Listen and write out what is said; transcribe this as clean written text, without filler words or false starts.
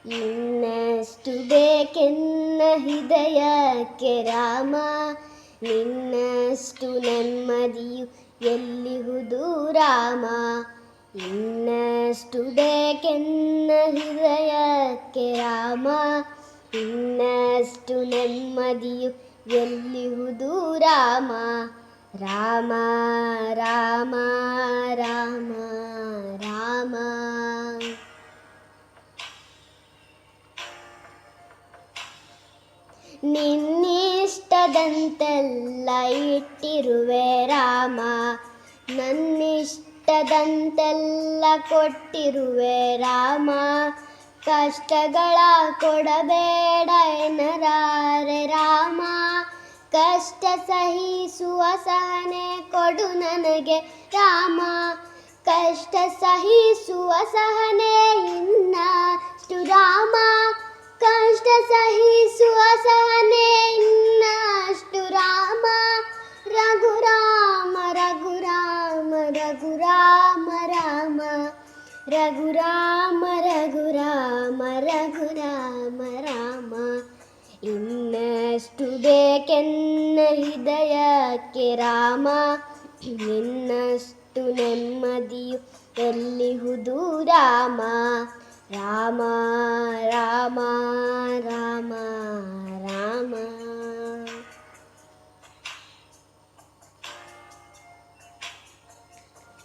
ಇನ್ನಷ್ಟು ಬೇಕೆನ್ನ ಹೃದಯಕ್ಕೆ ರಾಮ, ನಿನ್ನಷ್ಟು ನೆಮ್ಮದಿಯು ಎಲ್ಲಿಹುದು ರಾಮ. ಇನ್ನಷ್ಟು ಬೇಕೆನ್ನ ಹೃದಯಕ್ಕೆ ರಾಮ, ಇನ್ನಷ್ಟು ನೆಮ್ಮದಿಯು ಎಲ್ಲಿಹುದು ರಾಮ. ರಾಮ ರಾಮ ರಾಮ ರಾಮ. ನಿನ್ನಿಷ್ಟದಂತೆಲ್ಲ ಇಟ್ಟಿರುವೆ ರಾಮ, ನನ್ನಿಷ್ಟದಂತೆಲ್ಲ ಕೊಟ್ಟಿರುವೆ ರಾಮ. ಕಷ್ಟಗಳ ಕೊಡಬೇಡ ಎನ್ನರಾರೆ ರಾಮ, ಕಷ್ಟ ಸಹಿಸುವ ಸಹನೆ ಕೊಡು ನನಗೆ ರಾಮ. ಕಷ್ಟ ಸಹಿಸುವ ಸಹನೆ ಇನ್ನಷ್ಟು ರಾಮ, ಕಷ್ಟ ಸಹಿಸುವ ಸಹನೆ ಇನ್ನಷ್ಟು ರಾಮ. ರಘುರಾಮ ರಘುರಾಮ ರಘುರಾಮ ರಾಮ, ರಘುರಾಮ ರಘುರಾಮ ರಘುರಾಮ ರಾಮ. ಇನ್ನಷ್ಟು ಬೇಕೆನ್ನ ಹೃದಯಕ್ಕೆ ರಾಮ, ಇನ್ನಷ್ಟು ನೆಮ್ಮದಿಯು ಎಲ್ಲಿಹುದು ರಾಮ. ರಾಮ ರಾಮ ರಾಮ.